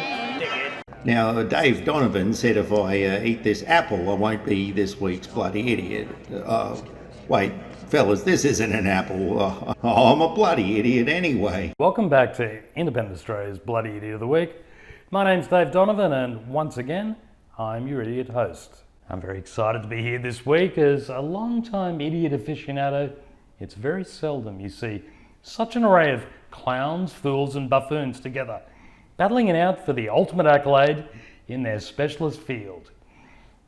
dickhead. Now, Dave Donovan said if I eat this apple, I won't be this week's bloody idiot. Wait, fellas, this isn't an apple. I'm a bloody idiot anyway. Welcome back to Independent Australia's Bloody Idiot of the Week. My name's Dave Donovan, and once again, I'm your idiot host. I'm very excited to be here this week. As a long-time idiot aficionado, it's very seldom you see such an array of clowns, fools, and buffoons together, battling it out for the ultimate accolade in their specialist field,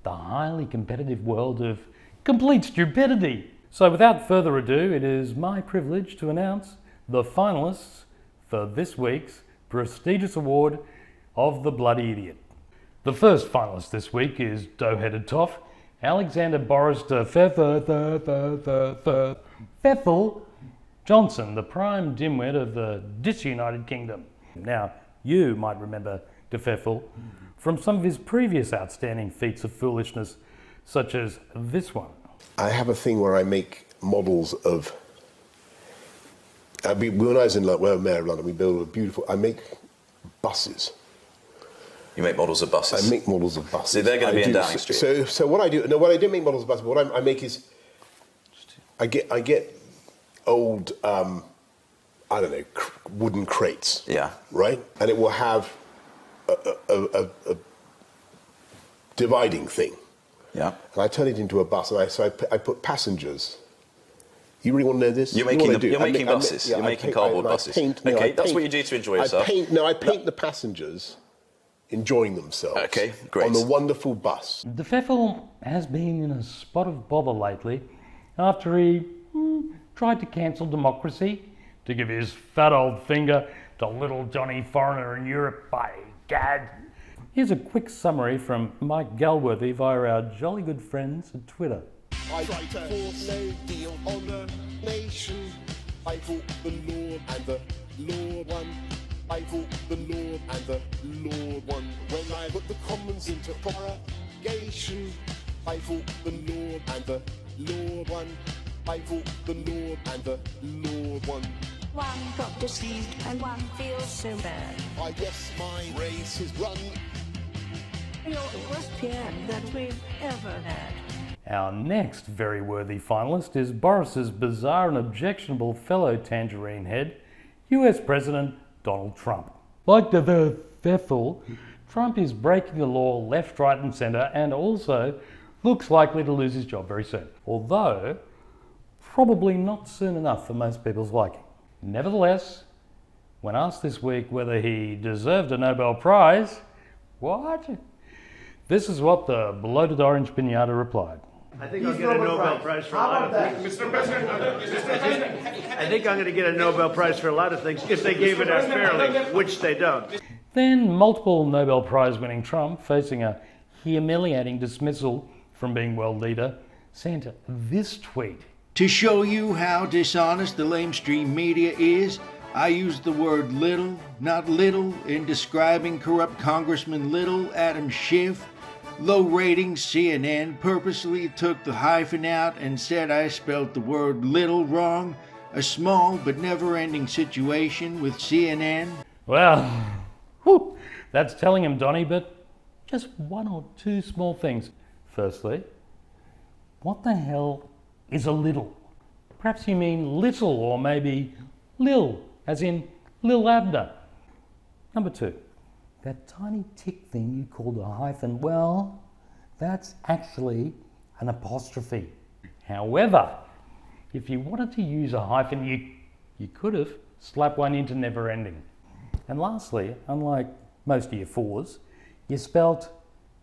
the highly competitive world of complete stupidity. So without further ado, it is my privilege to announce the finalists for this week's prestigious award of the Bloody Idiot. The first finalist this week is dough-headed toff Alexander Boris Johnson, the prime dimwit of the disunited kingdom. Now, you might remember De Pfeffel from some of his previous outstanding feats of foolishness, such as this one. I have a thing where I make models of. When I was in Mayor of London, we built a beautiful. I make buses. You make models of buses? I make models of buses. So they're going to be in Downing Street. So what I do? No, what I don't make models of buses. But what I make is, I get old, I don't know, wooden crates. Yeah. Right? And it will have a dividing thing. Yeah. And I turn it into a bus, and I put passengers. You really want to know this? You're making buses. You're making cardboard buses. That's what you do to enjoy yourself. I paint the passengers enjoying themselves. Okay, great. On the wonderful bus. De Pfeffel has been in a spot of bother lately after he tried to cancel democracy to give his fat old finger to little Johnny Foreigner in Europe, by gad. Here's a quick summary from Mike Galworthy via our jolly good friends at Twitter. I force no deal on the nation. I fought the Lord and the Lord won. I fought the Lord and the Lord won. When I put the Commons into prorogation, I fought the Lord and the Lord won. I fought the Lord and the Lord won. One got deceived and one feels so bad. I guess my race is run. You're the worst PM that we've ever had. Our next very worthy finalist is Boris's bizarre and objectionable fellow tangerine head, US President Donald Trump. Like the Pfeffel, Trump is breaking the law left, right and centre, and also looks likely to lose his job very soon. Although, probably not soon enough for most people's liking. Nevertheless, when asked this week whether he deserved a Nobel Prize, what? This is what the bloated orange piñata replied. I think I'll get a Nobel Prize for a lot of things. Mr. President, I think I'm going to get a Nobel Prize for a lot of things if they gave it out fairly, which they don't. Then multiple Nobel Prize winning Trump, facing a humiliating dismissal from being world leader, sent this tweet. To show you how dishonest the lamestream media is, I used the word little, not little, in describing corrupt Congressman Little Adam Schiff. Low ratings CNN purposely took the hyphen out and said I spelled the word little wrong. A small but never-ending situation with CNN. Well, whew, that's telling him, Donny, but just one or two small things. Firstly, what the hell is a little? Perhaps you mean little, or maybe Lil, as in Lil Abner. Number two, that tiny tick thing you called a hyphen, well, that's actually an apostrophe. However, if you wanted to use a hyphen, you could have slapped one into never ending. And lastly, unlike most of your fours, you spelt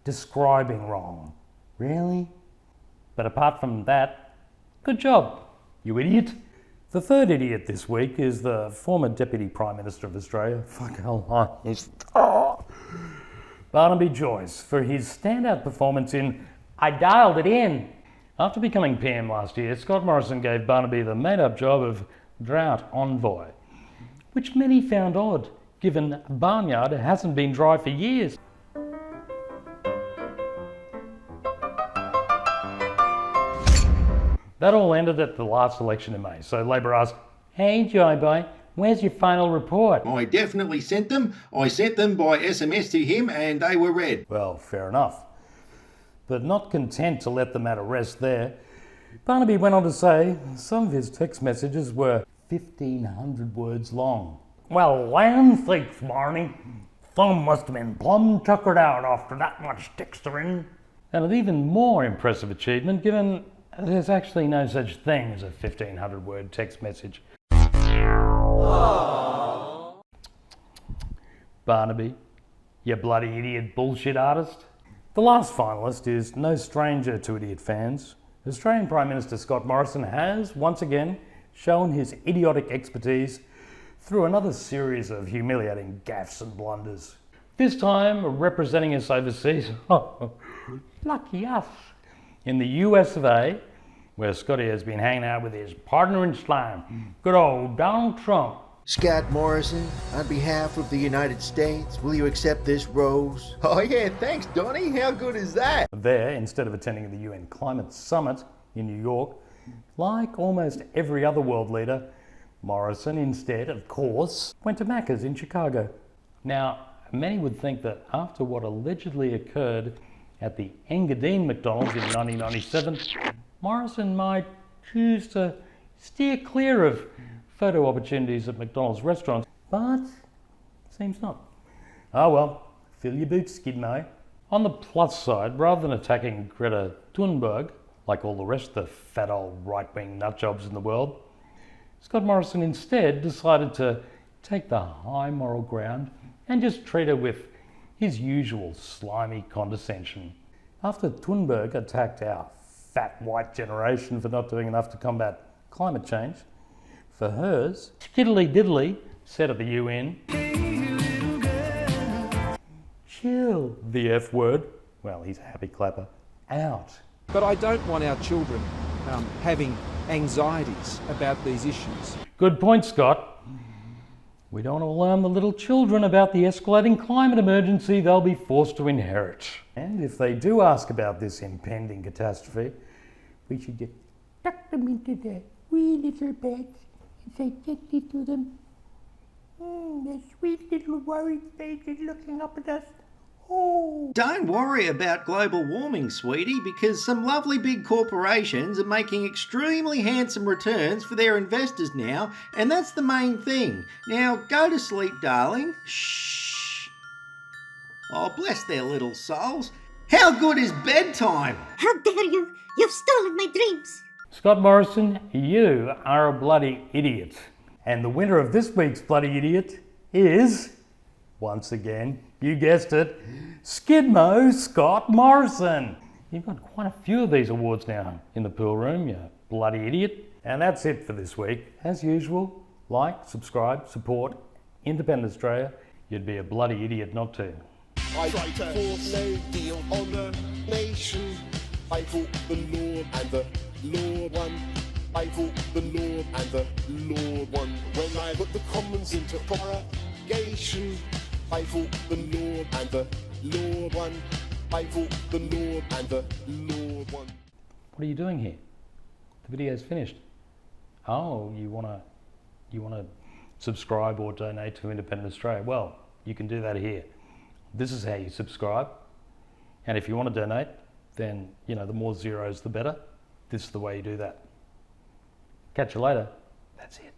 describing wrong. Really? But apart from that, good job, you idiot. The third idiot this week is the former Deputy Prime Minister of Australia, Barnaby Joyce, for his standout performance in I Dialed It In. After becoming PM last year, Scott Morrison gave Barnaby the made-up job of drought envoy, which many found odd, given Barnyard hasn't been dry for years. That all ended at the last election in May, so Labor asked, "Hey, Joe Boy, Where's your final report? I definitely sent them. I sent them by SMS to him and they were read. Well, fair enough. But not content to let the matter rest there, Barnaby went on to say some of his text messages were 1,500 words long. Well, land sakes, Barney. Some must have been plumb tuckered out after that much texting. And an even more impressive achievement, given there's actually no such thing as a 1,500 word text message. Aww. Barnaby, you bloody idiot bullshit artist. The last finalist is no stranger to idiot fans. Australian Prime Minister Scott Morrison has, once again, shown his idiotic expertise through another series of humiliating gaffes and blunders. This time representing us overseas, lucky us, in the US of A, where Scotty has been hanging out with his partner in slime, good old Donald Trump. Scott Morrison, on behalf of the United States, will you accept this rose? Oh yeah, thanks Donnie, how good is that? There, instead of attending the UN Climate Summit in New York, like almost every other world leader, Morrison instead, of course, went to Macca's in Chicago. Now, many would think that after what allegedly occurred at the Engadine McDonald's in 1997, Morrison might choose to steer clear of photo opportunities at McDonald's restaurants, but seems not. Oh well, fill your boots, Skidmo. On the plus side, rather than attacking Greta Thunberg, like all the rest of the fat old right-wing nutjobs in the world, Scott Morrison instead decided to take the high moral ground and just treat her with his usual slimy condescension. After Thunberg attacked our fat white generation for not doing enough to combat climate change, for hers, skiddly diddly said at the UN, chill the F word, well, he's a happy clapper, out. But I don't want our children having anxieties about these issues. Good point, Scott. We don't want to alarm the little children about the escalating climate emergency they'll be forced to inherit. And if they do ask about this impending catastrophe, we should just tuck them into their wee little beds and say gently to them, their sweet little worried faces looking up at us. Oh. Don't worry about global warming, sweetie, because some lovely big corporations are making extremely handsome returns for their investors now, and that's the main thing. Now, go to sleep, darling. Shh. Oh, bless their little souls. How good is bedtime? How dare you? You've stolen my dreams. Scott Morrison, you are a bloody idiot. And the winner of this week's Bloody Idiot is, once again, you guessed it, Skidmo Scott Morrison. You've got quite a few of these awards now in the pool room, you bloody idiot. And that's it for this week. As usual, like, subscribe, support Independent Australia. You'd be a bloody idiot not to. I force no deal on the nation. I fought the Lord and the Lord won. I fought the Lord and the Lord won. When I put the commons into prorogation, I fought the Lord and the Lord won. I fought the Lord and the Lord won. What are you doing here? The video's finished. Oh, you wanna subscribe or donate to Independent Australia? Well, you can do that here. This is how you subscribe. And if you want to donate, then, the more zeros the better. This is the way you do that. Catch you later. That's it.